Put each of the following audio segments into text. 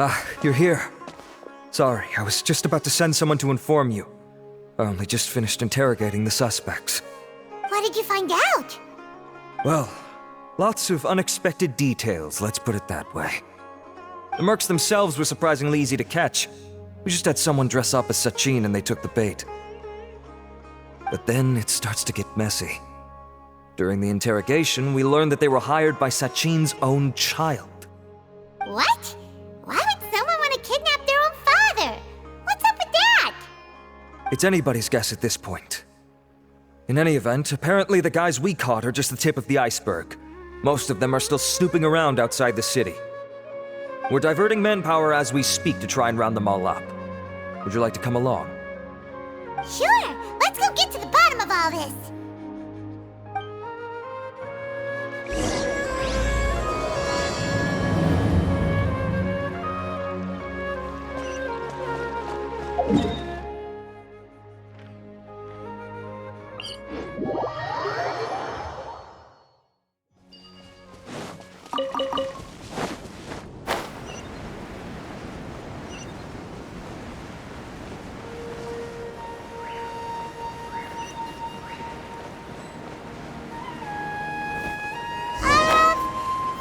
Ah, you're here. Sorry, I was just about to send someone to inform you. I only just finished interrogating the suspects. What did you find out? Well, lots of unexpected details, let's put it that way. The mercs themselves were surprisingly easy to catch. We just had someone dress up as Sachin and they took the bait. But then it starts to get messy. During the interrogation, we learned that they were hired by Sachin's own child. What? Why would someone want to kidnap their own father? What's up with that? It's anybody's guess at this point. In any event, apparently the guys we caught are just the tip of the iceberg. Most of them are still snooping around outside the city. We're diverting manpower as we speak to try and round them all up. Would you like to come along? Sure, let's go get to the bottom of all this.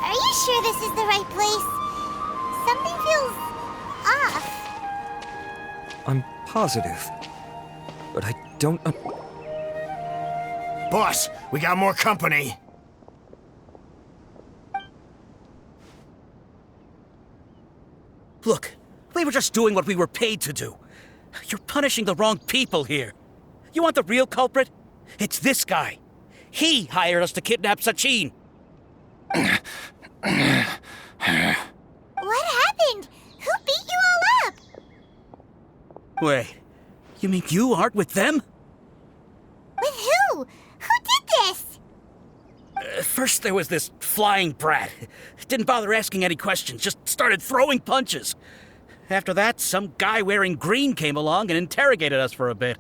Are you sure this is the right place? Something feels off. I'm positive. But I don't... Boss, we got more company. Look, we were just doing what we were paid to do. You're punishing the wrong people here. You want the real culprit? It's this guy. He hired us to kidnap Sachin. What happened? Who beat you all up? Wait, you mean you aren't with them? With who? Who did this? First there was this flying brat. Didn't bother asking any questions, just started throwing punches. After that, some guy wearing green came along and interrogated us for a bit.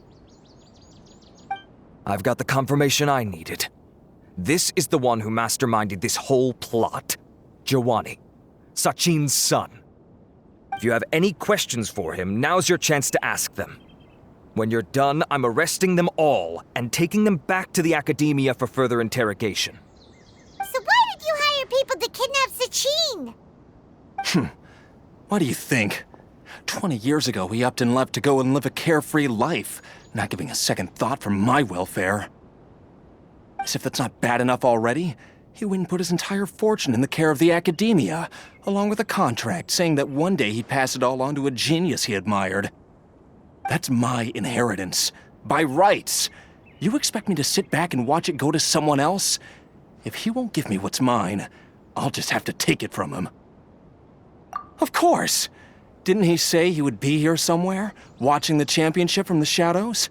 I've got the confirmation I needed. This is the one who masterminded this whole plot. Jawani, Sachin's son. If you have any questions for him, now's your chance to ask them. When you're done, I'm arresting them all and taking them back to the academia for further interrogation. So why did you hire people to kidnap Sachin? What do you think? 20 years ago, he upped and left to go and live a carefree life, not giving a second thought for my welfare. As if that's not bad enough already, he went and put his entire fortune in the care of the academia, along with a contract saying that one day he'd pass it all on to a genius he admired. That's my inheritance, by rights. You expect me to sit back and watch it go to someone else? If he won't give me what's mine, I'll just have to take it from him. Of course! Didn't he say he would be here somewhere, watching the championship from the shadows?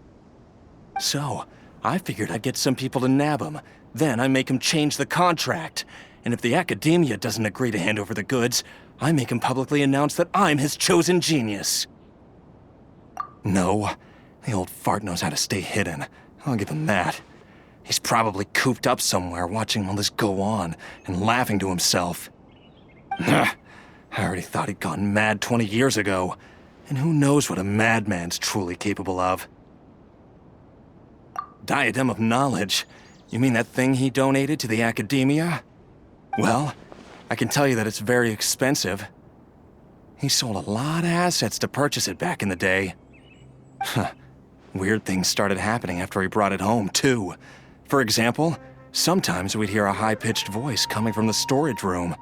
So, I figured I'd get some people to nab him. Then I make him change the contract. And if the academia doesn't agree to hand over the goods, I make him publicly announce that I'm his chosen genius. No, the old fart knows how to stay hidden. I'll give him that. He's probably cooped up somewhere watching all this go on and laughing to himself. I already thought he'd gone mad 20 years ago. And who knows what a madman's truly capable of. Diadem of knowledge? You mean that thing he donated to the academia? Well, I can tell you that it's very expensive. He sold a lot of assets to purchase it back in the day. Weird things started happening after he brought it home, too. For example, sometimes we'd hear a high-pitched voice coming from the storage room.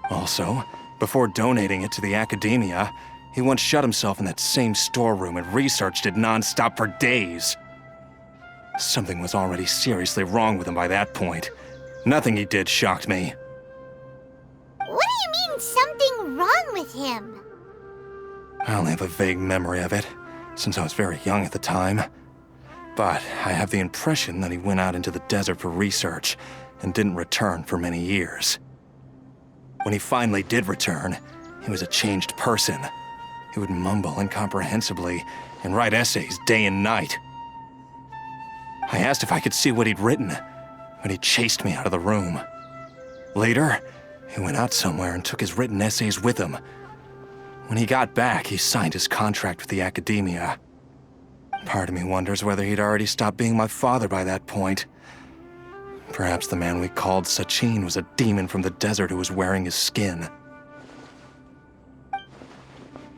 Also, before donating it to the academia, he once shut himself in that same storeroom and researched it non-stop for days. Something was already seriously wrong with him by that point. Nothing he did shocked me. What do you mean, something wrong with him? I only have a vague memory of it, since I was very young at the time. But I have the impression that he went out into the desert for research and didn't return for many years. When he finally did return, he was a changed person. He would mumble incomprehensibly and write essays day and night. I asked if I could see what he'd written, but he chased me out of the room. Later, he went out somewhere and took his written essays with him. When he got back, he signed his contract with the Academia. Part of me wonders whether he'd already stopped being my father by that point. Perhaps the man we called Sachin was a demon from the desert who was wearing his skin.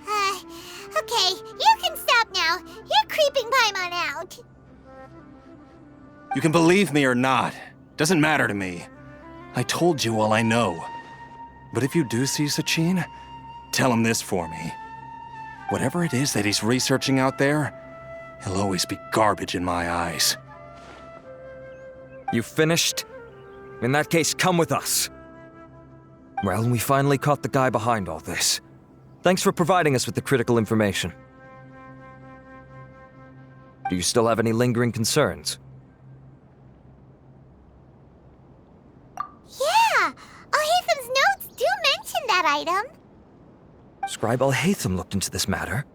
Okay, you can stop now. You're creeping Paimon out. You can believe me or not. Doesn't matter to me. I told you all I know. But if you do see Sachin, tell him this for me. Whatever it is that he's researching out there, he'll always be garbage in my eyes. You finished? In that case, come with us. Well, we finally caught the guy behind all this. Thanks for providing us with the critical information. Do you still have any lingering concerns? Yeah, Al-Haytham's notes do mention that item. Scribe Al-Haytham looked into this matter.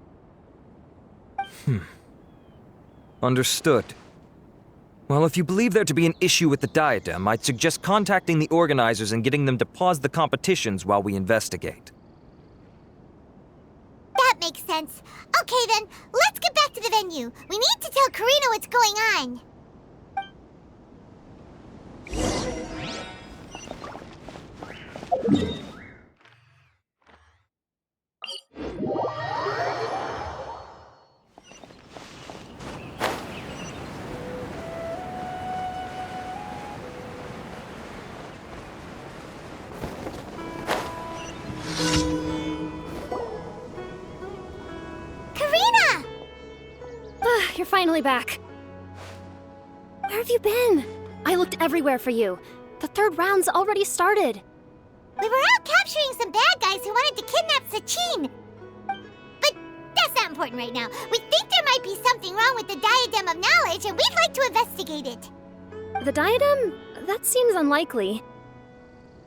Understood. Well, if you believe there to be an issue with the diadem, I'd suggest contacting the organizers and getting them to pause the competitions while we investigate. That makes sense. Okay then, let's get back to the venue. We need to tell Karina what's going on. Karina! You're finally back. Where have you been? I looked everywhere for you. The third round's already started. We were out capturing some bad guys who wanted to kidnap Sachin. But that's not important right now. We think there might be something wrong with the Diadem of Knowledge, and we'd like to investigate it. The diadem? That seems unlikely.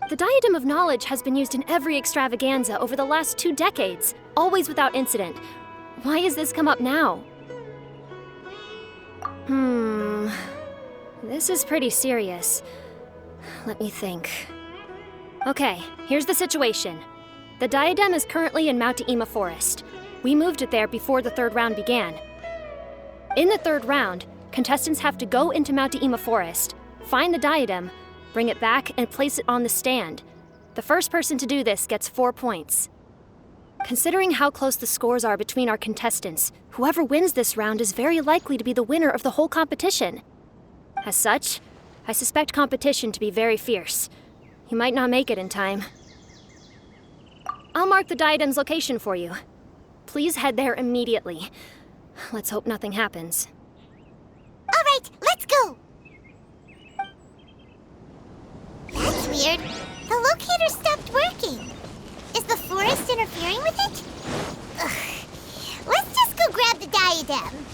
The Diadem of Knowledge has been used in every extravaganza over the last 2 decades, always without incident. Why has this come up now? This is pretty serious. Let me think. Okay, here's the situation. The diadem is currently in Mount Ima Forest. We moved it there before the third round began. In the third round, contestants have to go into Mount Ima Forest, find the diadem, bring it back, and place it on the stand. The first person to do this gets 4 points. Considering how close the scores are between our contestants, whoever wins this round is very likely to be the winner of the whole competition. As such, I suspect competition to be very fierce. You might not make it in time. I'll mark the diadem's location for you. Please head there immediately. Let's hope nothing happens. All right, let's go. That's weird. The locator stopped working. Is the forest interfering with it? Ugh. Let's just go grab the diadem.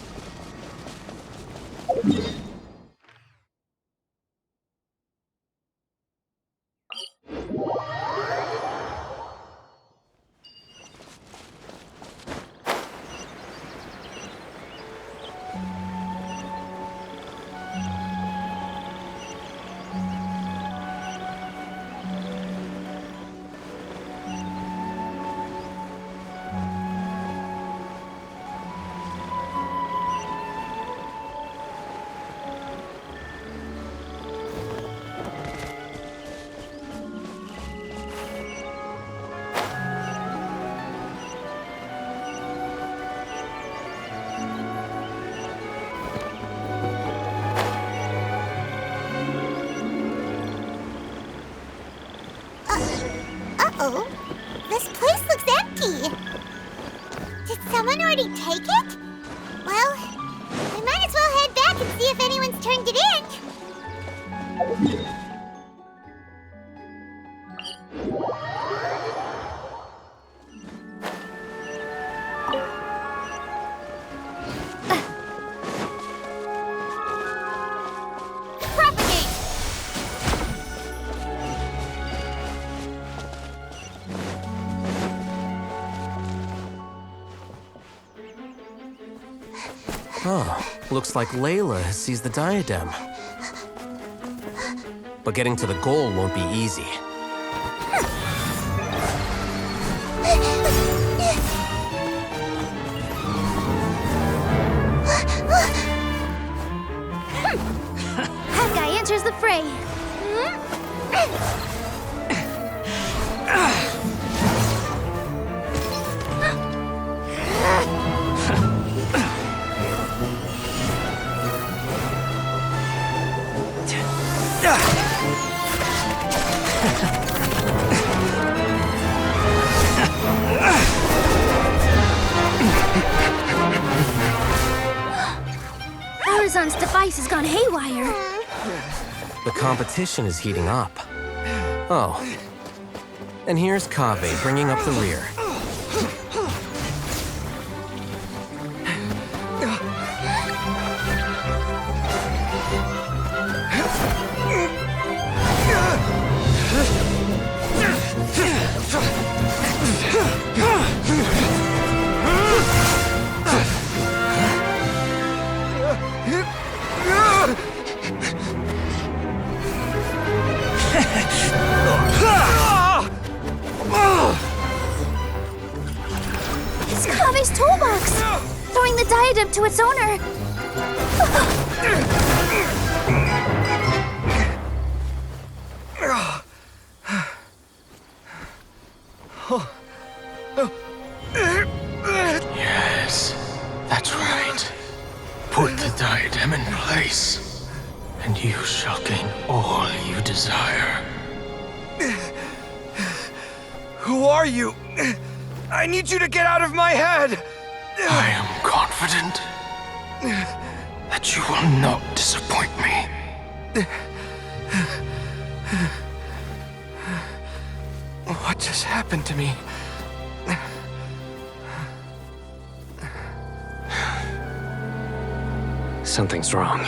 Uh-oh. This place looks empty. Did someone already take it? Well, we might as well head back and see if anyone's turned it in. Oh, looks like Layla has seized the diadem. But getting to the goal won't be easy. way! Horizon's device has gone haywire. The competition is heating up. Oh. And here's Kaveh bringing up the rear. It's Kaveh's toolbox! Throwing the diadem to its owner! Yes, that's right. Put the diadem in place, and you shall gain all you desire. Who are you? I need you to get out of my head! I am confident that you will not disappoint me. What just happened to me? Something's wrong.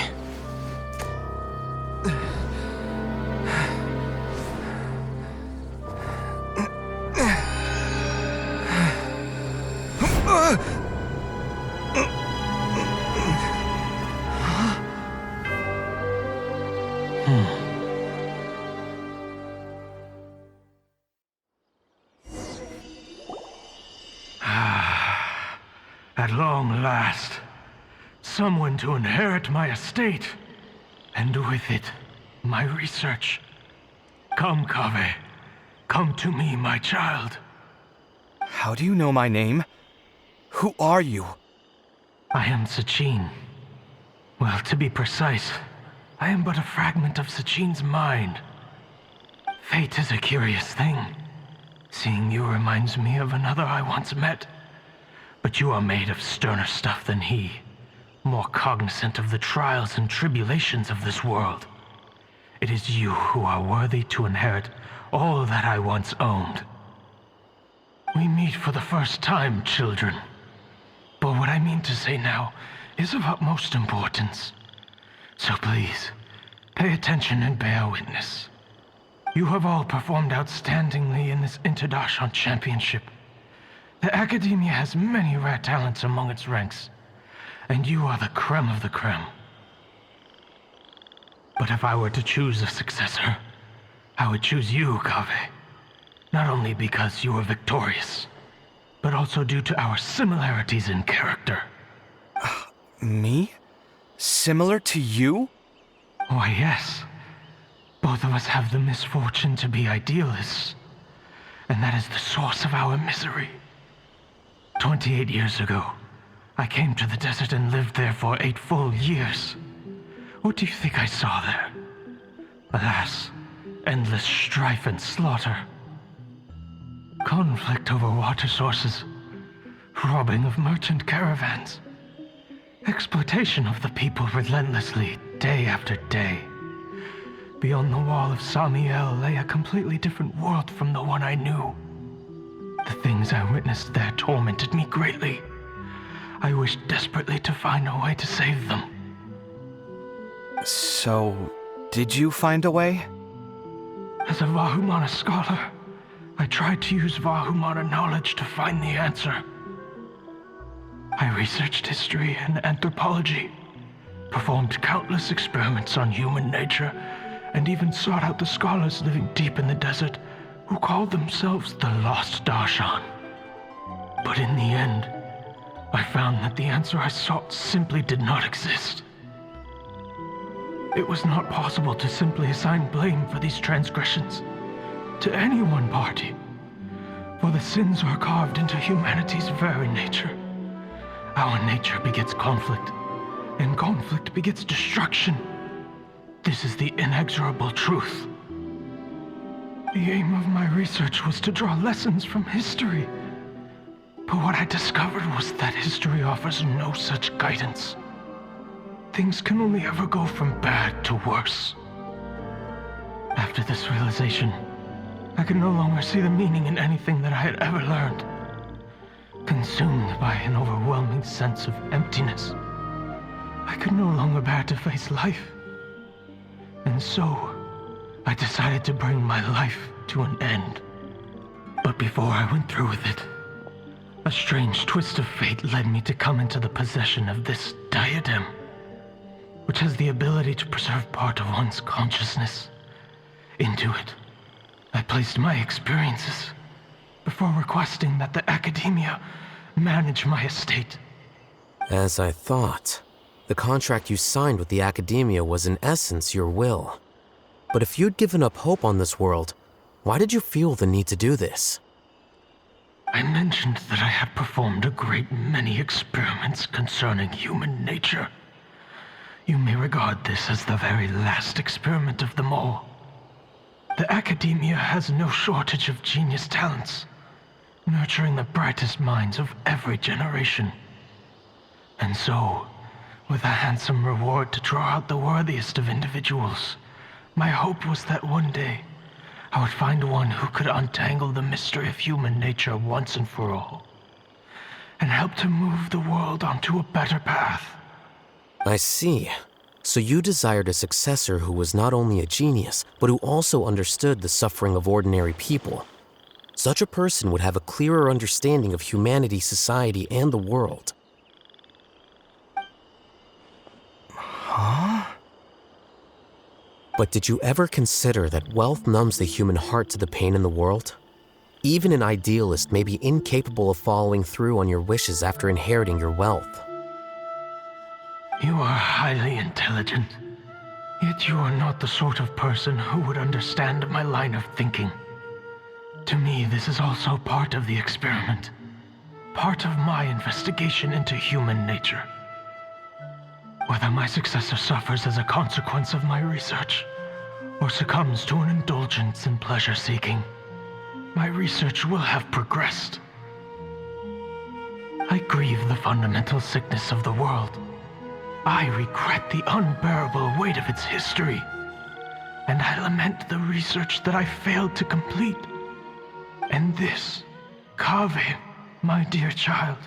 At long last, someone to inherit my estate, and with it, my research. Come, Kaveh. Come to me, my child. How do you know my name? Who are you? I am Sachin. Well, to be precise, I am but a fragment of Sachin's mind. Fate is a curious thing. Seeing you reminds me of another I once met. But you are made of sterner stuff than he, more cognizant of the trials and tribulations of this world. It is you who are worthy to inherit all that I once owned. We meet for the first time, children. But what I mean to say now is of utmost importance. So please, pay attention and bear witness. You have all performed outstandingly in this Interdarshan Championship. The Academia has many rare talents among its ranks, and you are the creme of the creme. But if I were to choose a successor, I would choose you, Kaveh. Not only because you were victorious, but also due to our similarities in character. Me? Similar to you? Why, yes. Both of us have the misfortune to be idealists, and that is the source of our misery. 28 years ago, I came to the desert and lived there for 8 full years. What do you think I saw there? Alas, endless strife and slaughter. Conflict over water sources, robbing of merchant caravans, exploitation of the people relentlessly, day after day. Beyond the wall of Samiel lay a completely different world from the one I knew. The things I witnessed there tormented me greatly. I wished desperately to find a way to save them. So, did you find a way? As a Vahumana scholar, I tried to use Vahumana knowledge to find the answer. I researched history and anthropology, performed countless experiments on human nature, and even sought out the scholars living deep in the desert who called themselves the Lost Darshan. But in the end, I found that the answer I sought simply did not exist. It was not possible to simply assign blame for these transgressions to any one party, for the sins are carved into humanity's very nature. Our nature begets conflict, and conflict begets destruction. This is the inexorable truth. The aim of my research was to draw lessons from history, but what I discovered was that history offers no such guidance. Things can only ever go from bad to worse. After this realization, I could no longer see the meaning in anything that I had ever learned. Consumed by an overwhelming sense of emptiness, I could no longer bear to face life. And so, I decided to bring my life to an end. But before I went through with it, a strange twist of fate led me to come into the possession of this diadem, which has the ability to preserve part of one's consciousness. Into it, I placed my experiences before requesting that the academia manage my estate. As I thought, the contract you signed with the academia was in essence your will. But if you'd given up hope on this world, why did you feel the need to do this? I mentioned that I had performed a great many experiments concerning human nature. You may regard this as the very last experiment of them all. The academia has no shortage of genius talents, nurturing the brightest minds of every generation. And so, with a handsome reward to draw out the worthiest of individuals, my hope was that one day I would find one who could untangle the mystery of human nature once and for all, and help to move the world onto a better path. I see. So you desired a successor who was not only a genius, but who also understood the suffering of ordinary people. Such a person would have a clearer understanding of humanity, society, and the world. Huh? But did you ever consider that wealth numbs the human heart to the pain in the world? Even an idealist may be incapable of following through on your wishes after inheriting your wealth. You are highly intelligent, yet you are not the sort of person who would understand my line of thinking. To me, this is also part of the experiment, part of my investigation into human nature. Whether my successor suffers as a consequence of my research, or succumbs to an indulgence in pleasure-seeking, my research will have progressed. I grieve the fundamental sickness of the world. I regret the unbearable weight of its history, and I lament the research that I failed to complete. And this, Kaveh, my dear child,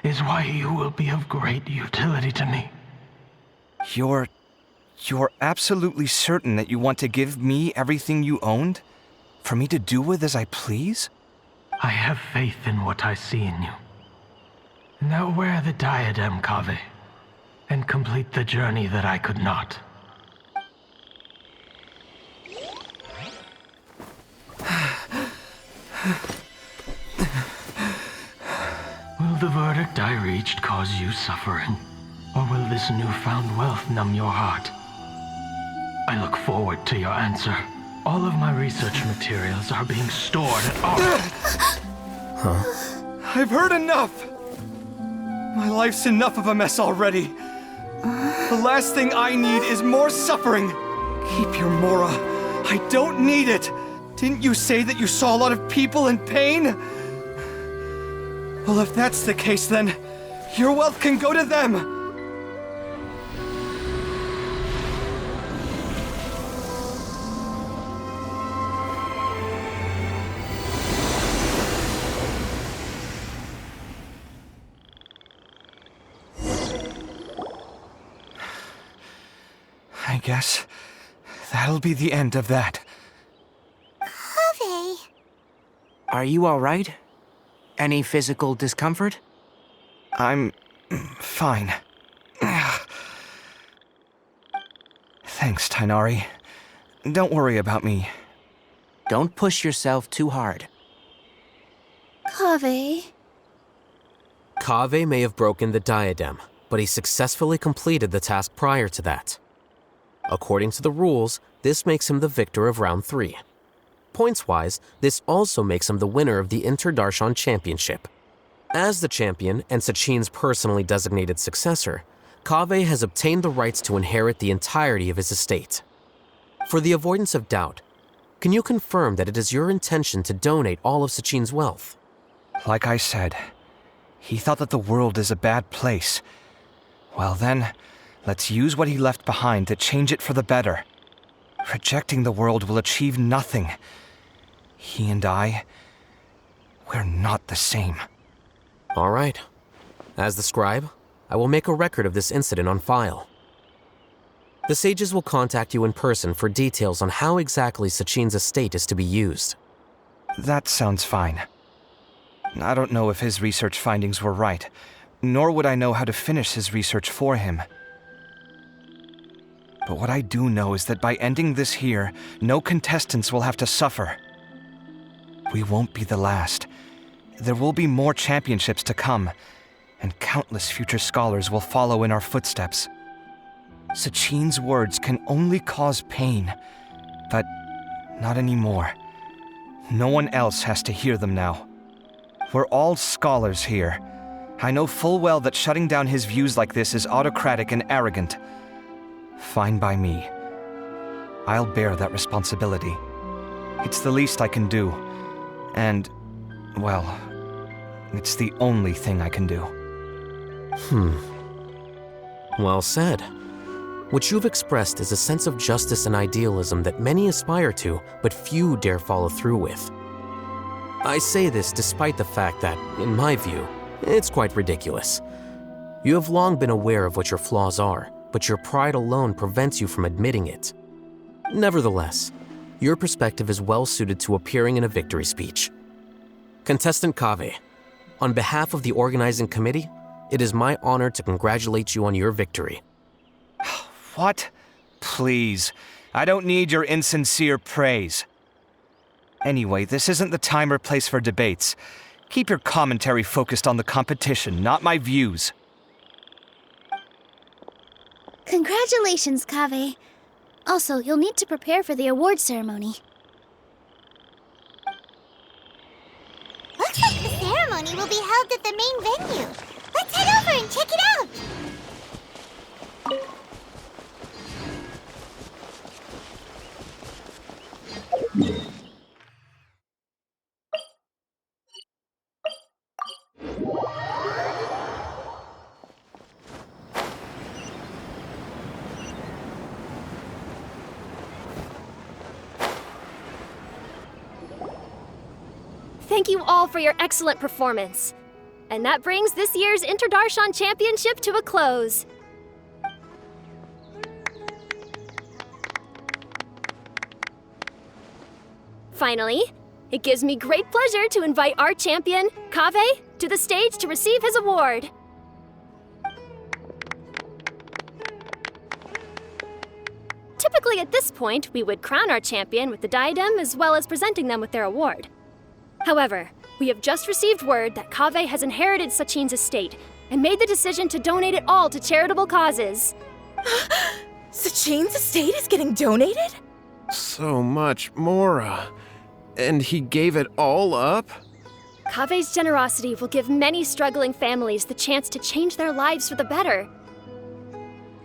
is why you will be of great utility to me. You're absolutely certain that you want to give me everything you owned? For me to do with as I please? I have faith in what I see in you. Now wear the diadem, Kaveh, and complete the journey that I could not. Will the verdict I reached cause you suffering? Or will this newfound wealth numb your heart? I look forward to your answer. All of my research materials are being stored at I've heard enough! My life's enough of a mess already. The last thing I need is more suffering. Keep your Mora. I don't need it. Didn't you say that you saw a lot of people in pain? Well, if that's the case, then your wealth can go to them. I guess that'll be the end of that. Kaveh. Are you all right? Any physical discomfort? I'm fine. Thanks, Tainari. Don't worry about me. Don't push yourself too hard. Kaveh. Kaveh may have broken the diadem, but he successfully completed the task prior to that. According to the rules, this makes him the victor of round 3. Points-wise, this also makes him the winner of the Inter-Darshan Championship. As the champion and Sachin's personally designated successor, Kaveh has obtained the rights to inherit the entirety of his estate. For the avoidance of doubt, can you confirm that it is your intention to donate all of Sachin's wealth? Like I said, he thought that the world is a bad place. Well then, let's use what he left behind to change it for the better. Rejecting the world will achieve nothing. He and I, we're not the same. All right. As the scribe, I will make a record of this incident on file. The sages will contact you in person for details on how exactly Sachin's estate is to be used. That sounds fine. I don't know if his research findings were right, nor would I know how to finish his research for him. But what I do know is that by ending this here, no contestants will have to suffer. We won't be the last. There will be more championships to come, and countless future scholars will follow in our footsteps. Sachin's words can only cause pain, but not anymore. No one else has to hear them now. We're all scholars here. I know full well that shutting down his views like this is autocratic and arrogant. Fine by me. I'll bear that responsibility. It's the least I can do. And, well, it's the only thing I can do. Well said. What you've expressed is a sense of justice and idealism that many aspire to, but few dare follow through with. I say this despite the fact that, in my view, it's quite ridiculous. You have long been aware of what your flaws are, but your pride alone prevents you from admitting it. Nevertheless, your perspective is well suited to appearing in a victory speech. Contestant Kaveh, on behalf of the organizing committee, it is my honor to congratulate you on your victory. What? Please. I don't need your insincere praise. Anyway, this isn't the time or place for debates. Keep your commentary focused on the competition, not my views. Congratulations, Kaveh. Also, you'll need to prepare for the award ceremony. Looks like the ceremony will be held at the main venue. Let's head over and check it out. Thank you all for your excellent performance. And that brings this year's Inter-Darshan Championship to a close. Finally, it gives me great pleasure to invite our champion, Kaveh, to the stage to receive his award. Typically at this point, we would crown our champion with the diadem as well as presenting them with their award. However, we have just received word that Kaveh has inherited Sachin's estate and made the decision to donate it all to charitable causes. Sachin's estate is getting donated? So much, Mora. And he gave it all up? Kaveh's generosity will give many struggling families the chance to change their lives for the better.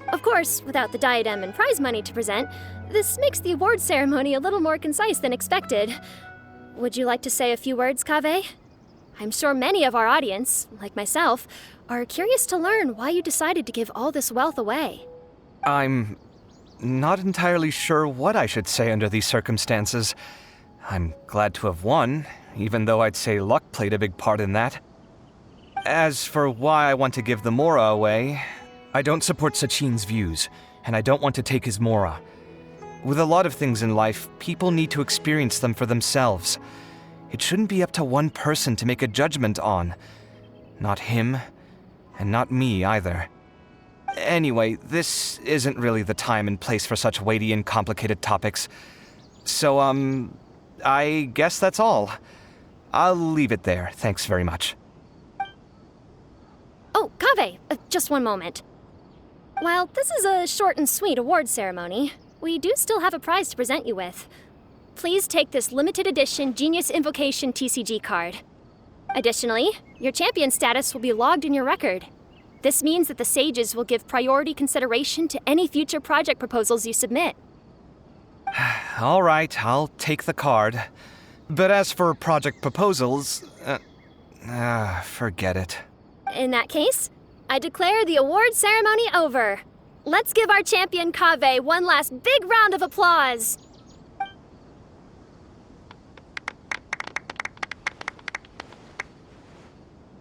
Of course, without the diadem and prize money to present, this makes the award ceremony a little more concise than expected. Would you like to say a few words, Kaveh? I'm sure many of our audience, like myself, are curious to learn why you decided to give all this wealth away. I'm not entirely sure what I should say under these circumstances. I'm glad to have won, even though I'd say luck played a big part in that. As for why I want to give the Mora away, I don't support Sachin's views, and I don't want to take his Mora. With a lot of things in life, people need to experience them for themselves. It shouldn't be up to one person to make a judgment on. Not him, and not me either. Anyway, this isn't really the time and place for such weighty and complicated topics. So, I guess that's all. I'll leave it there. Thanks very much. Oh, Kaveh, just one moment. While this is a short and sweet award ceremony, we do still have a prize to present you with. Please take this limited edition Genius Invocation TCG card. Additionally, your champion status will be logged in your record. This means that the Sages will give priority consideration to any future project proposals you submit. All right, I'll take the card. But as for project proposals, forget it. In that case, I declare the award ceremony over. Let's give our champion Kaveh one last big round of applause.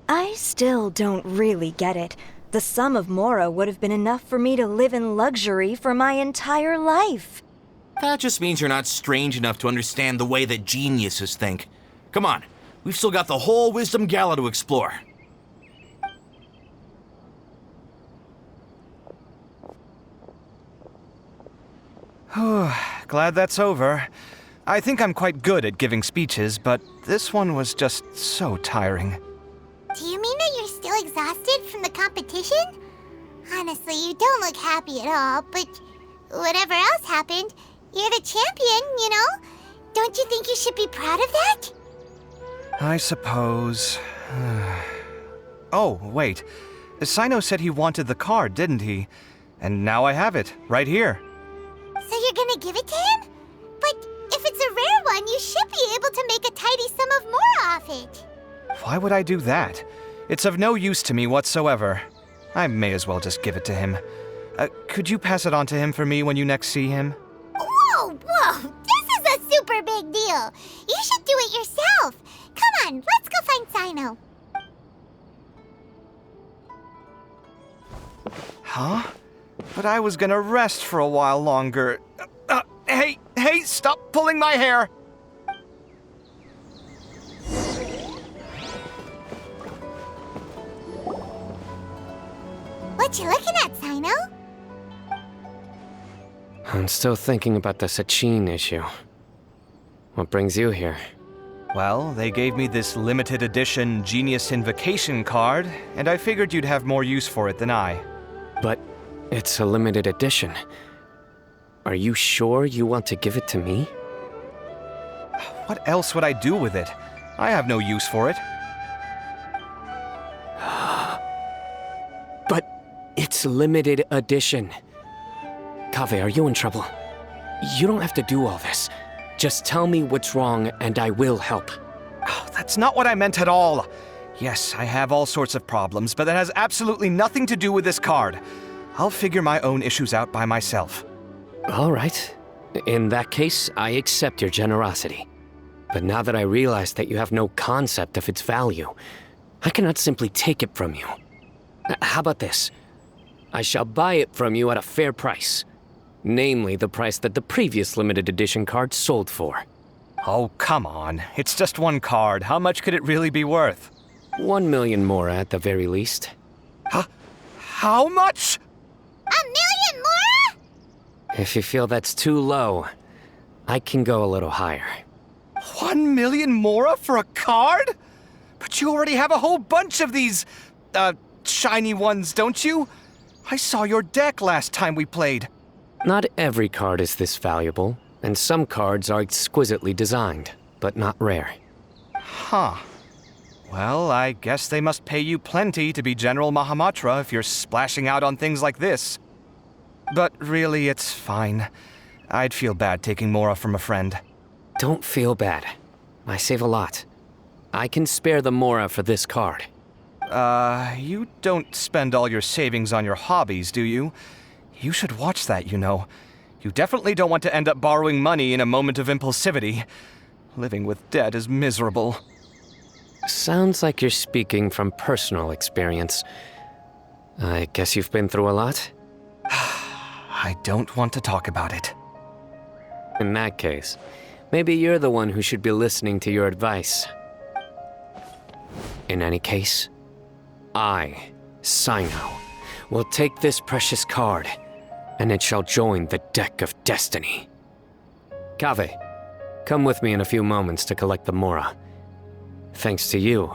I still don't really get it. The sum of Mora would have been enough for me to live in luxury for my entire life. That just means you're not strange enough to understand the way that geniuses think. Come on, we've still got the whole Wisdom Gala to explore. Glad that's over. I think I'm quite good at giving speeches, but this one was just so tiring. Do you mean that you're still exhausted from the competition? Honestly, you don't look happy at all, but whatever else happened, you're the champion, you know? Don't you think you should be proud of that? I suppose. Oh, wait. Sino said he wanted the card, didn't he? And now I have it, right here. So you're gonna give it to him? But if it's a rare one, you should be able to make a tidy sum of more off it. Why would I do that? It's of no use to me whatsoever. I may as well just give it to him. Could you pass it on to him for me when you next see him? Whoa! This is a super big deal! You should do it yourself! Come on, let's go find Sino. Huh? But I was gonna rest for a while longer. Hey, stop pulling my hair! What you looking at, Sino? I'm still thinking about the Sachin issue. What brings you here? Well, they gave me this limited edition Genius Invocation card, and I figured you'd have more use for it than I. But it's a limited edition. Are you sure you want to give it to me? What else would I do with it? I have no use for it. But it's limited edition. Kaveh, are you in trouble? You don't have to do all this. Just tell me what's wrong and I will help. Oh, that's not what I meant at all. Yes, I have all sorts of problems, but that has absolutely nothing to do with this card. I'll figure my own issues out by myself. All right. In that case, I accept your generosity. But now that I realize that you have no concept of its value, I cannot simply take it from you. How about this? I shall buy it from you at a fair price. Namely, the price that the previous limited edition card sold for. Oh, come on. It's just one card. How much could it really be worth? 1 million more at the very least. How much? 1 million more? If you feel that's too low, I can go a little higher. 1 million mora for a card? But you already have a whole bunch of these, shiny ones, don't you? I saw your deck last time we played. Not every card is this valuable, and some cards are exquisitely designed, but not rare. Huh. Well, I guess they must pay you plenty to be General Mahamatra if you're splashing out on things like this. But really, it's fine. I'd feel bad taking Mora from a friend. Don't feel bad. I save a lot. I can spare the Mora for this card. You don't spend all your savings on your hobbies, do you? You should watch that, you know. You definitely don't want to end up borrowing money in a moment of impulsivity. Living with debt is miserable. Sounds like you're speaking from personal experience. I guess you've been through a lot? I don't want to talk about it. In that case, maybe you're the one who should be listening to your advice. In any case, I, Sino, will take this precious card, and it shall join the deck of destiny. Kaveh, come with me in a few moments to collect the Mora. Thanks to you,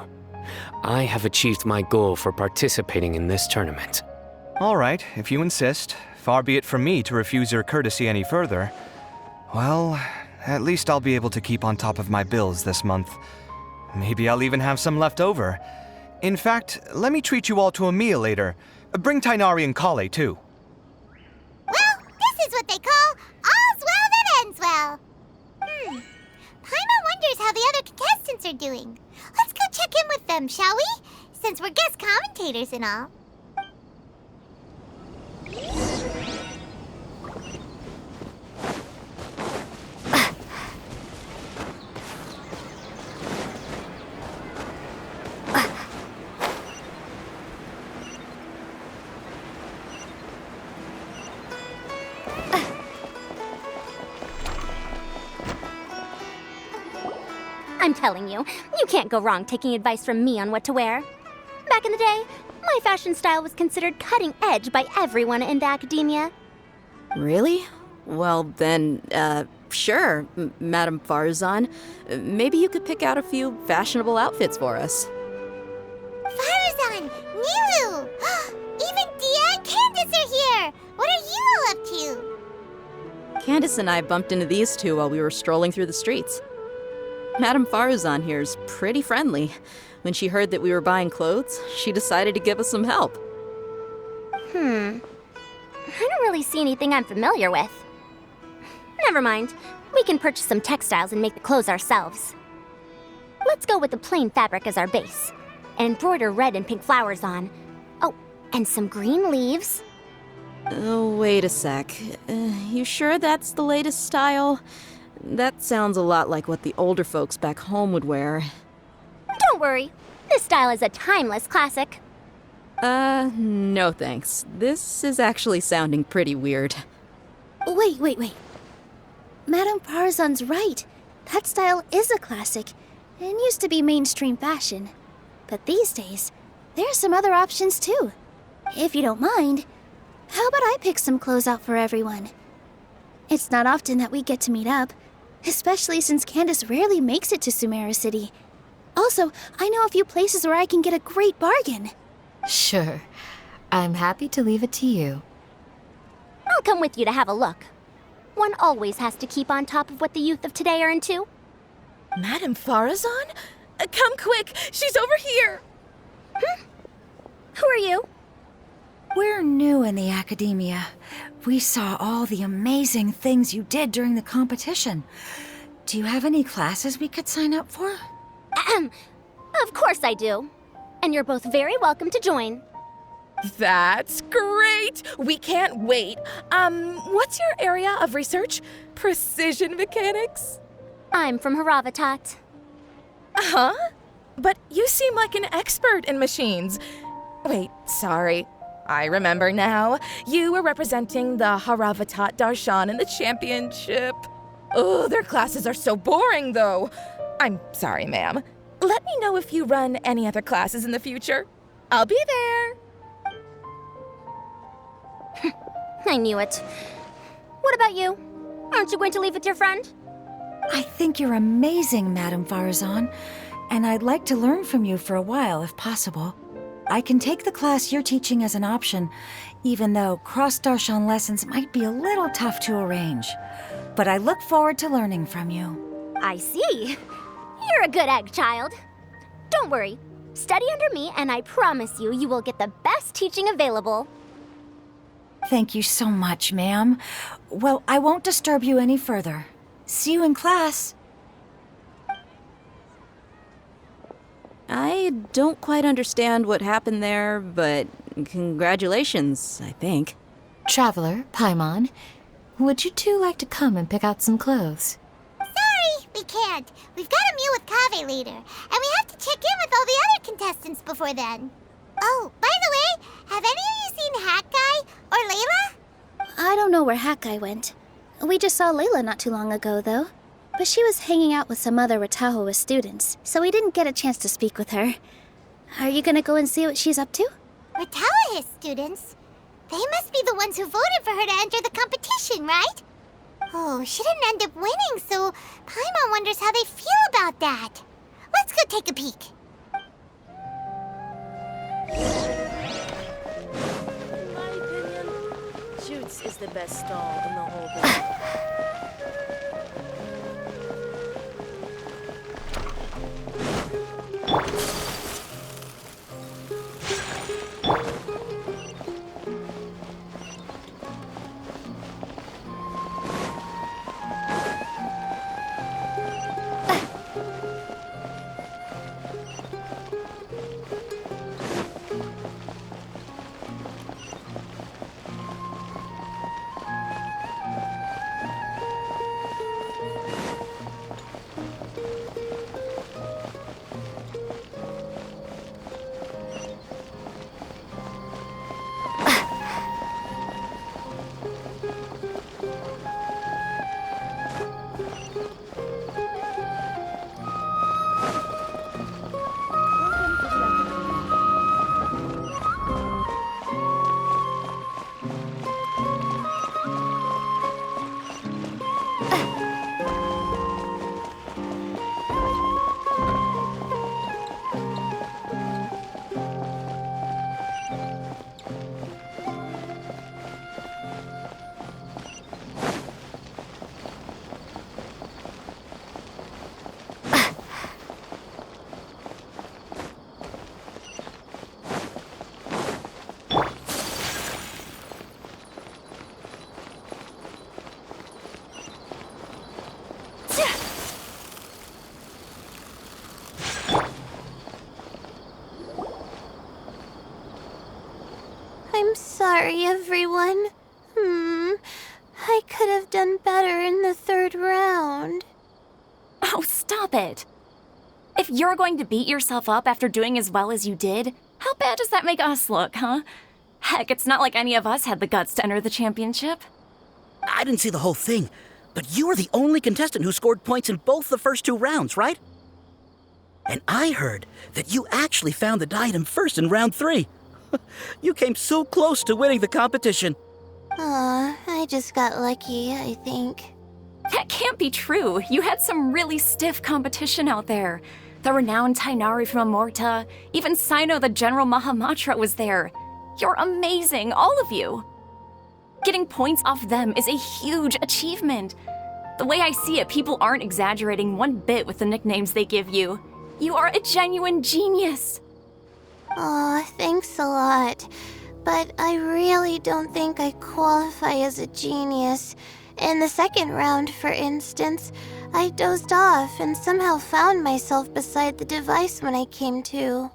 I have achieved my goal for participating in this tournament. All right, if you insist. Far be it from me to refuse your courtesy any further. Well, at least I'll be able to keep on top of my bills this month. Maybe I'll even have some left over. In fact, let me treat you all to a meal later. Bring Tainari and Kale, too. Well, this is what they call all's well that ends well. Paimon wonders how the other contestants are doing. Let's go check in with them, shall we? Since we're guest commentators and all. I'm telling you, you can't go wrong taking advice from me on what to wear. Back in the day, my fashion style was considered cutting edge by everyone in the academia. Really? Well, then, sure, Madame Farazan. Maybe you could pick out a few fashionable outfits for us. Farazan! Nilu! Even Dia and Candace are here! What are you all up to? Candace and I bumped into these two while we were strolling through the streets. Madame Farazan here's pretty friendly. When she heard that we were buying clothes, she decided to give us some help. I don't really see anything I'm familiar with. Never mind. We can purchase some textiles and make the clothes ourselves. Let's go with the plain fabric as our base. And embroider red and pink flowers on. Oh, and some green leaves. Oh, wait a sec. You sure that's the latest style? That sounds a lot like what the older folks back home would wear. Don't worry. This style is a timeless classic. No thanks. This is actually sounding pretty weird. Wait. Madame Farazan's right. That style is a classic and used to be mainstream fashion. But these days, there are some other options too. If you don't mind, how about I pick some clothes out for everyone? It's not often that we get to meet up, especially since Candace rarely makes it to Sumeru City. Also, I know a few places where I can get a great bargain. Sure. I'm happy to leave it to you. I'll come with you to have a look. One always has to keep on top of what the youth of today are into. Madame Farazan? Come quick! She's over here! Who are you? We're new in the academia. We saw all the amazing things you did during the competition. Do you have any classes we could sign up for? Of course I do. And you're both very welcome to join. That's great! We can't wait. What's your area of research? Precision mechanics? I'm from Haravatat. Huh? But you seem like an expert in machines. Wait, sorry. I remember now. You were representing the Haravatat Darshan in the championship. Oh, their classes are so boring, though. I'm sorry, ma'am. Let me know if you run any other classes in the future. I'll be there. I knew it. What about you? Aren't you going to leave with your friend? I think you're amazing, Madame Farazan, and I'd like to learn from you for a while, if possible. I can take the class you're teaching as an option, even though cross-Darshan lessons might be a little tough to arrange. But I look forward to learning from you. I see. You're a good egg, child. Don't worry. Study under me, and I promise you, you will get the best teaching available. Thank you so much, ma'am. Well, I won't disturb you any further. See you in class. I don't quite understand what happened there, but congratulations, I think. Traveler, Paimon, would you two like to come and pick out some clothes? Sorry, we can't. We've got a meal with Kaveh later, and we have to check in with all the other contestants before then. Oh, by the way, have any of you seen Hat Guy or Layla? I don't know where Hat Guy went. We just saw Layla not too long ago, though. But she was hanging out with some other Ratahoa students, so we didn't get a chance to speak with her. Are you gonna go and see what she's up to? Ratahoa students? They must be the ones who voted for her to enter the competition, right? Oh, she didn't end up winning, so Paimon wonders how they feel about that. Let's go take a peek. This is the best stall in the whole building. I'm sorry, everyone. I could have done better in the third round. Oh, stop it. If you're going to beat yourself up after doing as well as you did, how bad does that make us look, huh? Heck, it's not like any of us had the guts to enter the championship. I didn't see the whole thing, but you were the only contestant who scored points in both the first 2 rounds, right? And I heard that you actually found the diadem first in round 3. You came so close to winning the competition. Aw, I just got lucky, I think. That can't be true. You had some really stiff competition out there. The renowned Tainari from Amorta, even Sino the General Mahamatra was there. You're amazing, all of you. Getting points off them is a huge achievement. The way I see it, people aren't exaggerating one bit with the nicknames they give you. You are a genuine genius. Aw, thanks a lot. But I really don't think I qualify as a genius. In the second round, for instance, I dozed off and somehow found myself beside the device when I came to.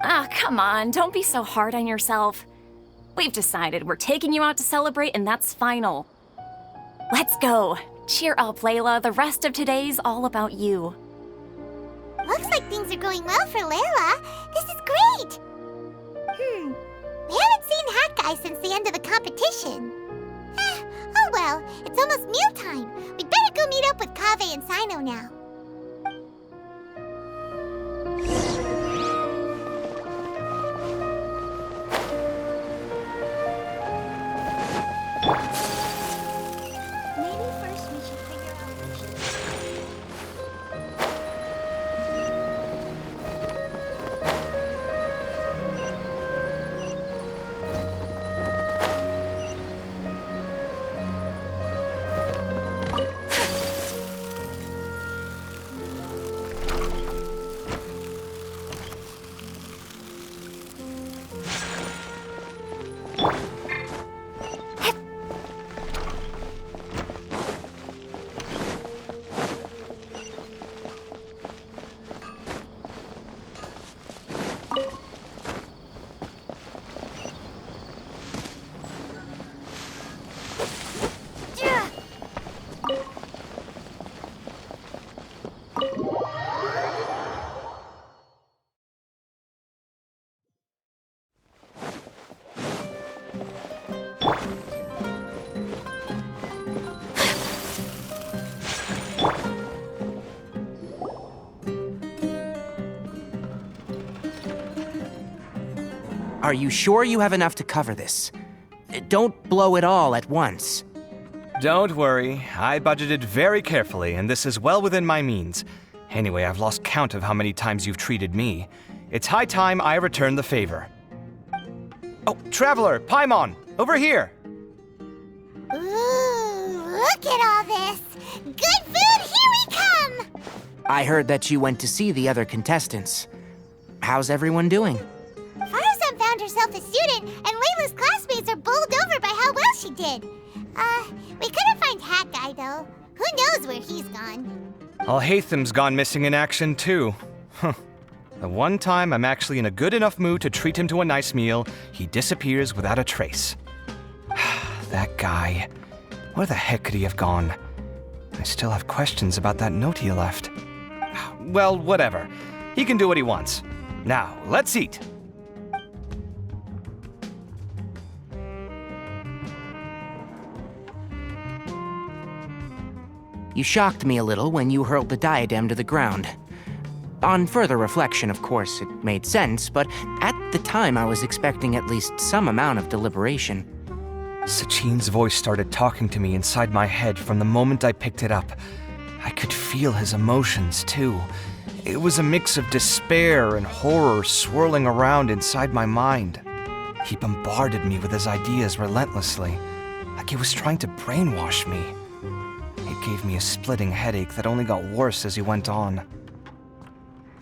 Ah, come on, don't be so hard on yourself. We've decided we're taking you out to celebrate, and that's final. Let's go. Cheer up, Layla. The rest of today's all about you. Looks like things are going well for Layla. This is great! We haven't seen Hat Guy since the end of the competition. Oh well, it's almost mealtime. We'd better go meet up with Kaveh and Sino now. Maybe first we should figure out Are you sure you have enough to cover this? Don't blow it all at once. Don't worry, I budgeted very carefully, and this is well within my means. Anyway, I've lost count of how many times you've treated me. It's high time I return the favor. Oh, Traveler, Paimon, over here! Ooh, look at all this! Good food, here we come! I heard that you went to see the other contestants. How's everyone doing? Farazan found herself a student, and Layla's classmates are bowled over by how well she did. We couldn't find Hat Guy, though. Who knows where he's gone? Al-Haytham's gone missing in action, too. Huh. The one time I'm actually in a good enough mood to treat him to a nice meal, he disappears without a trace. That guy. Where the heck could he have gone? I still have questions about that note he left. Well, whatever. He can do what he wants. Now, let's eat. You shocked me a little when you hurled the diadem to the ground. On further reflection, of course, it made sense, but at the time I was expecting at least some amount of deliberation. Sachin's voice started talking to me inside my head from the moment I picked it up. I could feel his emotions, too. It was a mix of despair and horror swirling around inside my mind. He bombarded me with his ideas relentlessly, like he was trying to brainwash me. It gave me a splitting headache that only got worse as he went on.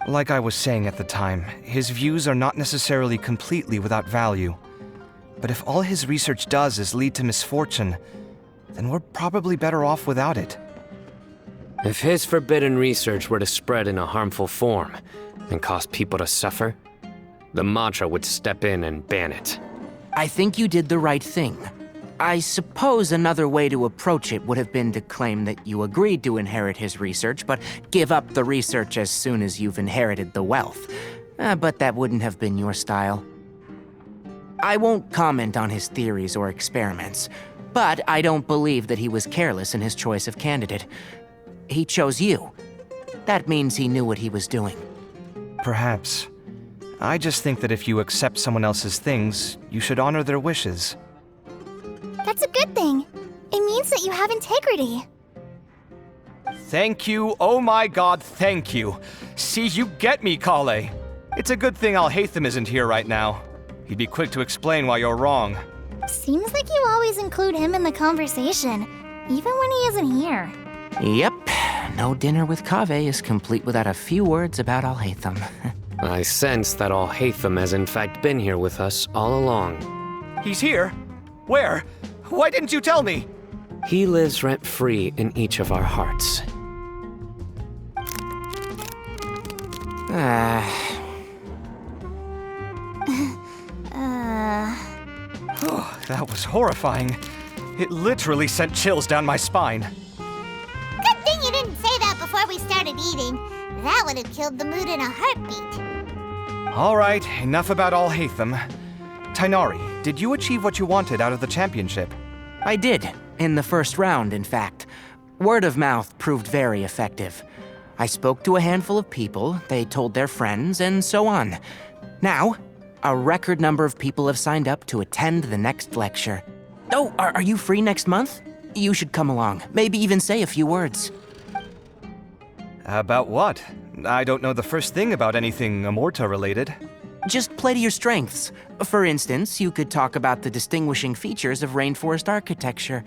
Like I was saying at the time, his views are not necessarily completely without value. But if all his research does is lead to misfortune, then we're probably better off without it. If his forbidden research were to spread in a harmful form and cause people to suffer, the Matra would step in and ban it. I think you did the right thing. I suppose another way to approach it would have been to claim that you agreed to inherit his research, but give up the research as soon as you've inherited the wealth. But that wouldn't have been your style. I won't comment on his theories or experiments, but I don't believe that he was careless in his choice of candidate. He chose you. That means he knew what he was doing. Perhaps. I just think that if you accept someone else's things, you should honor their wishes. That's a good thing. It means that you have integrity. Thank you, oh my god, thank you. See, you get me, Kale. It's a good thing Al-Haytham isn't here right now. He'd be quick to explain why you're wrong. Seems like you always include him in the conversation, even when he isn't here. Yep. No dinner with Kave is complete without a few words about Al-Haytham. I sense that Al-Haytham has in fact been here with us all along. He's here? Where? Why didn't you tell me? He lives rent-free in each of our hearts. Oh, that was horrifying. It literally sent chills down my spine. Good thing you didn't say that before we started eating. That would have killed the mood in a heartbeat. All right, enough about Al-Haytham. Tainari, did you achieve what you wanted out of the championship? I did, in the first round, in fact. Word of mouth proved very effective. I spoke to a handful of people, they told their friends, and so on. Now, a record number of people have signed up to attend the next lecture. Oh, are you free next month? You should come along, maybe even say a few words. About what? I don't know the first thing about anything Amorta-related. Just play to your strengths. For instance, you could talk about the distinguishing features of rainforest architecture,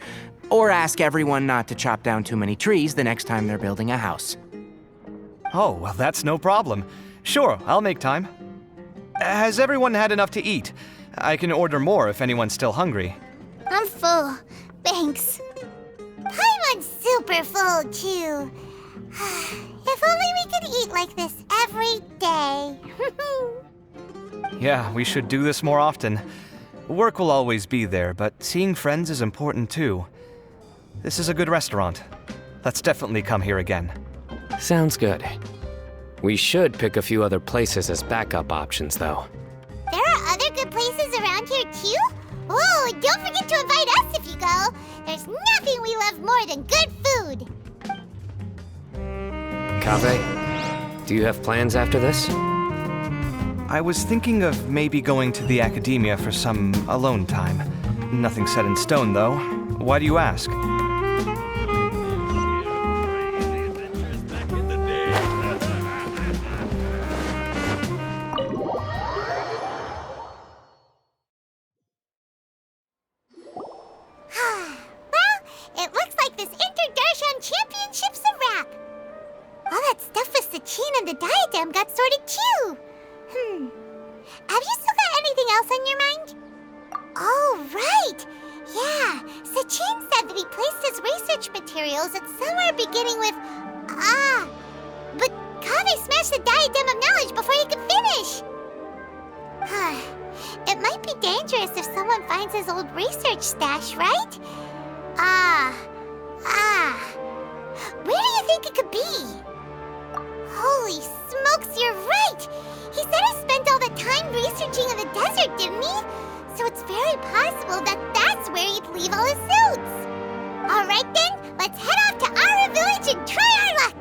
or ask everyone not to chop down too many trees the next time they're building a house. Oh, well, that's no problem. Sure, I'll make time. Has everyone had enough to eat? I can order more if anyone's still hungry. I'm full. Thanks. Paimon's super full, too. If only we could eat like this every day. Yeah, we should do this more often. Work will always be there, but seeing friends is important too. This is a good restaurant. Let's definitely come here again. Sounds good. We should pick a few other places as backup options, though. There are other good places around here, too? Oh, and don't forget to invite us if you go. There's nothing we love more than good food. Kave, do you have plans after this? I was thinking of maybe going to the academia for some alone time. Nothing set in stone, though. Why do you ask? and the diadem got sorted too. Have you still got anything else on your mind? Oh, right. Yeah, Sachin said that he placed his research materials at somewhere beginning with but Kaveh smashed the diadem of knowledge before he could finish. It might be dangerous if someone finds his old research stash, right? Where do you think it could be? Holy smokes, you're right! He said he spent all the time researching in the desert, didn't he? So it's very possible that that's where he'd leave all his suits. Alright then, let's head off to Ara Village and try our luck!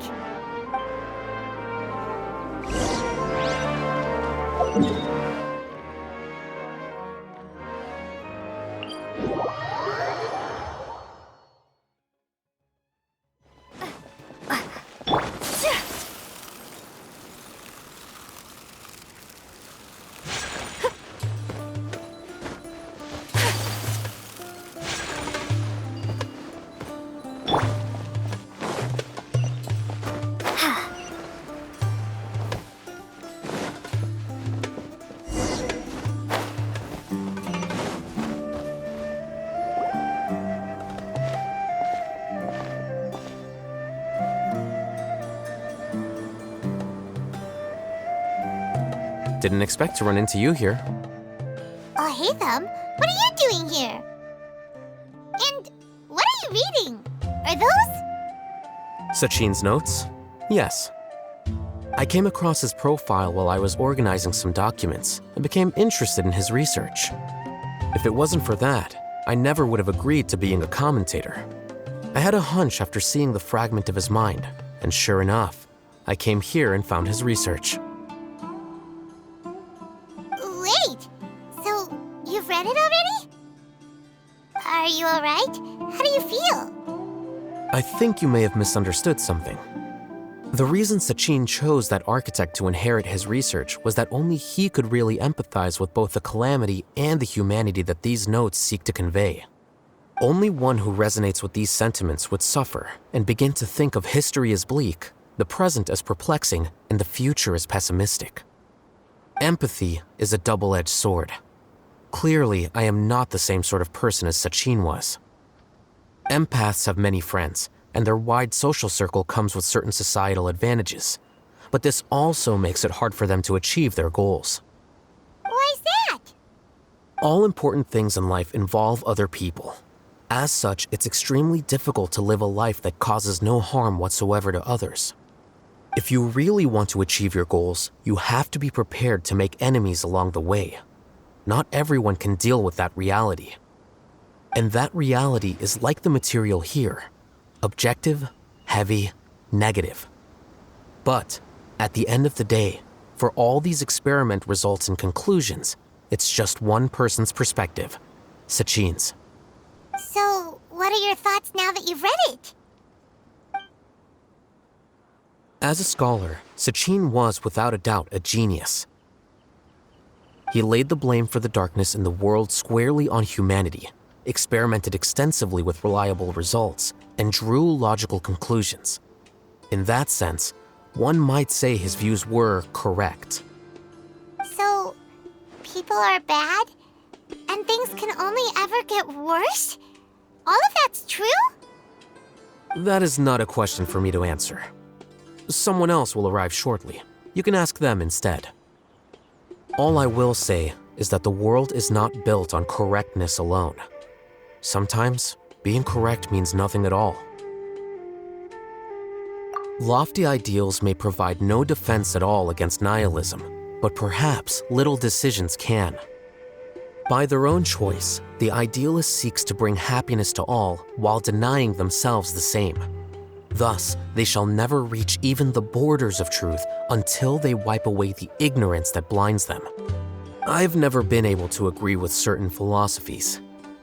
Didn't expect to run into you here. Oh, hey, Thumb. What are you doing here? And what are you reading? Are those? Sachin's notes? Yes. I came across his profile while I was organizing some documents and became interested in his research. If it wasn't for that, I never would have agreed to being a commentator. I had a hunch after seeing the fragment of his mind, and sure enough, I came here and found his research. Wait! So, you've read it already? Are you alright? How do you feel? I think you may have misunderstood something. The reason Sachin chose that architect to inherit his research was that only he could really empathize with both the calamity and the humanity that these notes seek to convey. Only one who resonates with these sentiments would suffer and begin to think of history as bleak, the present as perplexing, and the future as pessimistic. Empathy is a double-edged sword. Clearly, I am not the same sort of person as Sachin was. Empaths have many friends, and their wide social circle comes with certain societal advantages. But this also makes it hard for them to achieve their goals. Why's that? All important things in life involve other people. As such, it's extremely difficult to live a life that causes no harm whatsoever to others. If you really want to achieve your goals, you have to be prepared to make enemies along the way. Not everyone can deal with that reality. And that reality is like the material here. Objective, heavy, negative. But, at the end of the day, for all these experiment results and conclusions, it's just one person's perspective, Sachin's. So, what are your thoughts now that you've read it? As a scholar, Sachin was without a doubt a genius. He laid the blame for the darkness in the world squarely on humanity, experimented extensively with reliable results, and drew logical conclusions. In that sense, one might say his views were correct. So, people are bad? And things can only ever get worse? All of that's true? That is not a question for me to answer. Someone else will arrive shortly. You can ask them instead. All I will say is that the world is not built on correctness alone. Sometimes, being correct means nothing at all. Lofty ideals may provide no defense at all against nihilism, but perhaps little decisions can. By their own choice, the idealist seeks to bring happiness to all while denying themselves the same. Thus, they shall never reach even the borders of truth until they wipe away the ignorance that blinds them. I've never been able to agree with certain philosophies.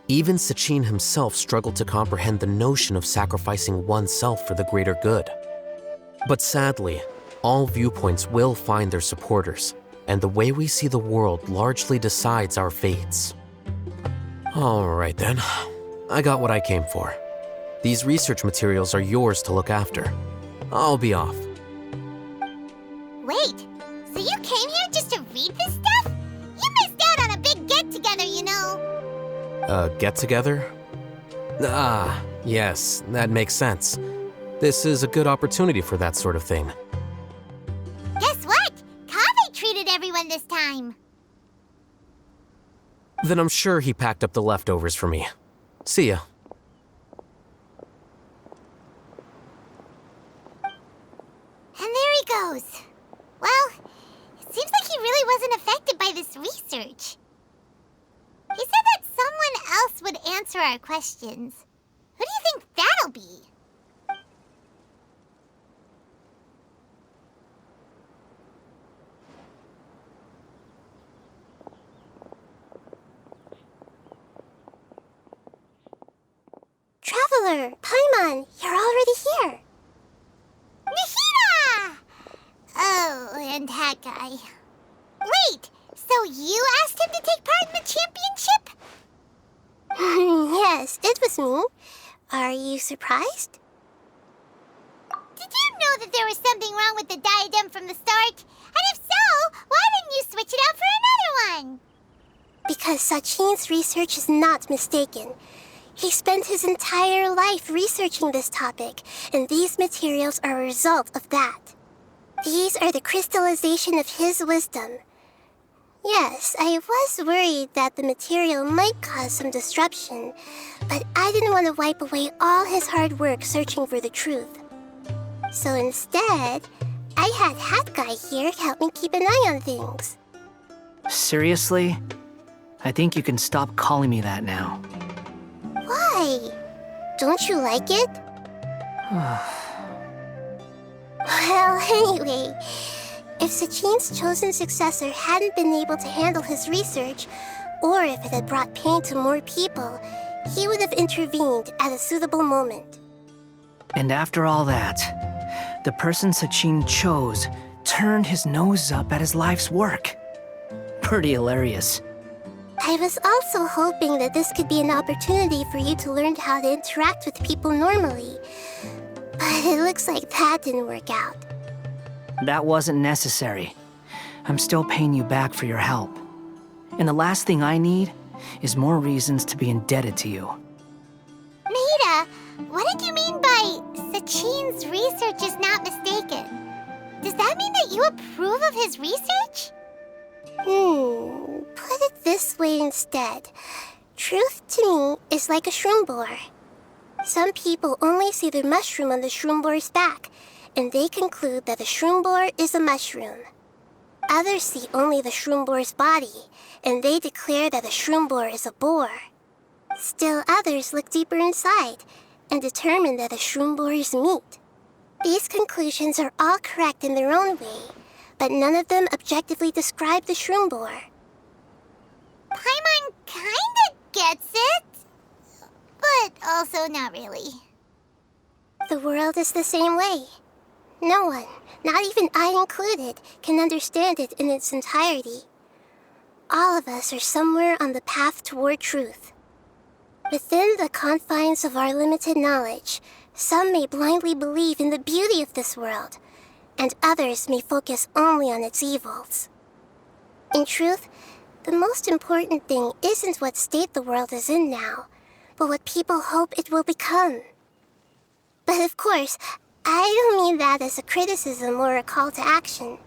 Even Sachin himself struggled to comprehend the notion of sacrificing oneself for the greater good. But sadly, all viewpoints will find their supporters, and the way we see the world largely decides our fates. All right then, I got what I came for. These research materials are yours to look after. I'll be off. Wait, so you came here just to read this stuff? You missed out on a big get-together, you know. Get-together? Ah, yes, that makes sense. This is a good opportunity for that sort of thing. Guess what? Kaveh treated everyone this time. Then I'm sure he packed up the leftovers for me. See ya. And there he goes. Well, it seems like he really wasn't affected by this research. He said that someone else would answer our questions. Who do you think that'll be? Traveler, Paimon, you're already here. Nahida! Oh, and that guy. Wait, so you asked him to take part in the championship? Yes, it was me. Are you surprised? Did you know that there was something wrong with the diadem from the start? And if so, why didn't you switch it out for another one? Because Sachin's research is not mistaken. He spent his entire life researching this topic, and these materials are a result of that. These are the crystallization of his wisdom. Yes, I was worried that the material might cause some disruption, but I didn't want to wipe away all his hard work searching for the truth. So instead, I had Hat Guy here help me keep an eye on things. Seriously? I think you can stop calling me that now. Why? Don't you like it? Well, anyway, if Sachin's chosen successor hadn't been able to handle his research, or if it had brought pain to more people, he would have intervened at a suitable moment. And after all that, the person Sachin chose turned his nose up at his life's work. Pretty hilarious. I was also hoping that this could be an opportunity for you to learn how to interact with people normally. But it looks like that didn't work out. That wasn't necessary. I'm still paying you back for your help. And the last thing I need is more reasons to be indebted to you. Nahida, what did you mean by Sachin's research is not mistaken? Does that mean that you approve of his research? Put it this way instead. Truth to me is like a shroom borer. Some people only see the mushroom on the shroom borer's back, and they conclude that the shroom borer is a mushroom. Others see only the shroom borer's body, and they declare that the shroom borer is a boar. Still others look deeper inside, and determine that the shroom borer is meat. These conclusions are all correct in their own way, but none of them objectively describe the shroom borer. Paimon kinda gets it, but also not really. The world is the same way. No one, not even I included, can understand it in its entirety. All of us are somewhere on the path toward truth. Within the confines of our limited knowledge, some may blindly believe in the beauty of this world, and others may focus only on its evils. In truth, the most important thing isn't what state the world is in now, but what people hope it will become. But of course, I don't mean that as a criticism or a call to action.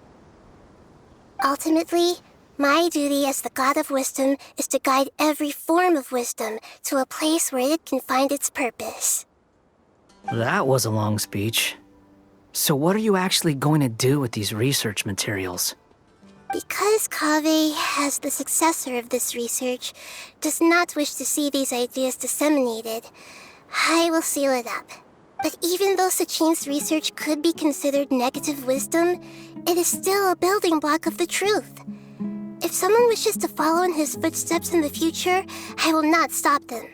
Ultimately, my duty as the God of Wisdom is to guide every form of wisdom to a place where it can find its purpose. That was a long speech. So what are you actually going to do with these research materials? Because Kaveh, as the successor of this research, does not wish to see these ideas disseminated, I will seal it up. But even though Sachin's research could be considered negative wisdom, it is still a building block of the truth. If someone wishes to follow in his footsteps in the future, I will not stop them.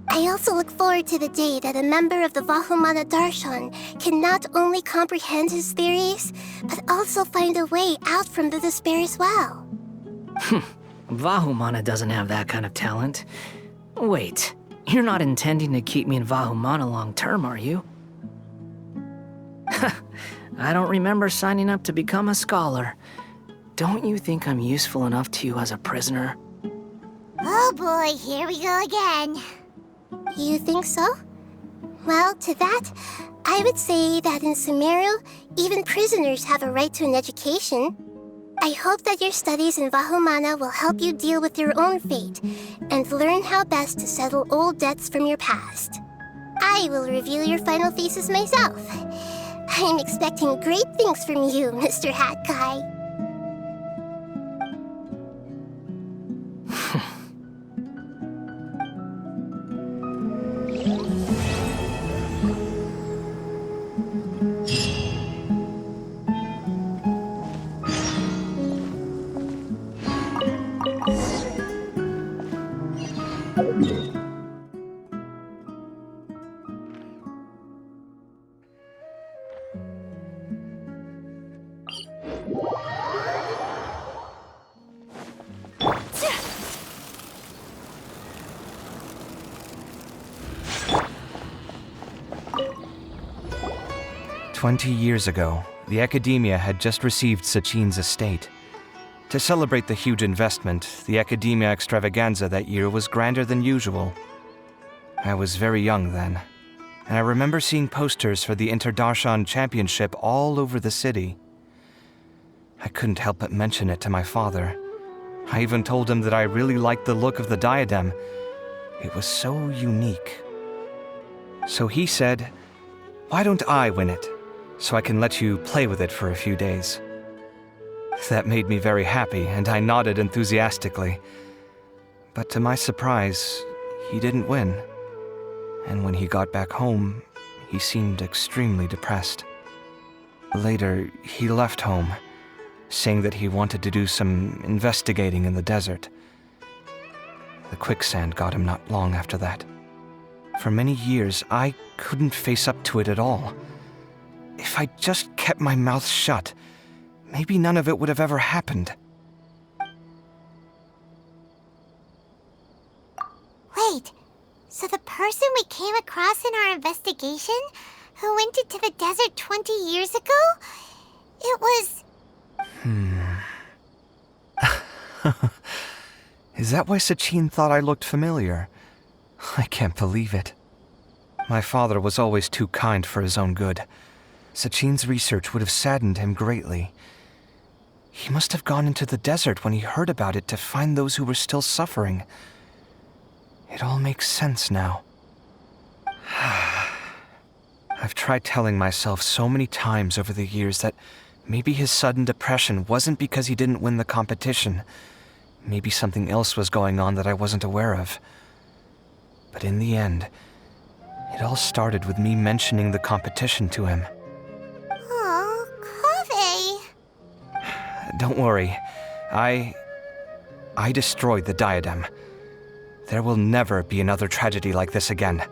I also look forward to the day that a member of the Vahumana Darshan can not only comprehend his theories, but also find a way out from the despair as well. Vahumana doesn't have that kind of talent. Wait, you're not intending to keep me in Vahumana long term, are you? I don't remember signing up to become a scholar. Don't you think I'm useful enough to you as a prisoner? Oh boy, here we go again. You think so? Well, to that, I would say that in Sumeru, even prisoners have a right to an education. I hope that your studies in Vahumana will help you deal with your own fate and learn how best to settle old debts from your past. I will review your final thesis myself. I'm expecting great things from you, Mr. Hat Guy. 20 years ago, the Academia had just received Sachin's estate. To celebrate the huge investment, the Academia extravaganza that year was grander than usual. I was very young then, and I remember seeing posters for the Interdarshan Championship all over the city. I couldn't help but mention it to my father. I even told him that I really liked the look of the diadem. It was so unique. So he said, "Why don't I win it, so I can let you play with it for a few days?" That made me very happy, and I nodded enthusiastically. But to my surprise, he didn't win. And when he got back home, he seemed extremely depressed. Later, he left home, saying that he wanted to do some investigating in the desert. The quicksand got him not long after that. For many years, I couldn't face up to it at all. If I just kept my mouth shut, maybe none of it would have ever happened. Wait, so the person we came across in our investigation, who went into the desert 20 years ago, it was... Is that why Sachin thought I looked familiar? I can't believe it. My father was always too kind for his own good. Sachin's research would have saddened him greatly. He must have gone into the desert when he heard about it to find those who were still suffering. It all makes sense now. I've tried telling myself so many times over the years that maybe his sudden depression wasn't because he didn't win the competition. Maybe something else was going on that I wasn't aware of. But in the end, it all started with me mentioning the competition to him. Oh, Kaveh. Don't worry. I destroyed the diadem. There will never be another tragedy like this again.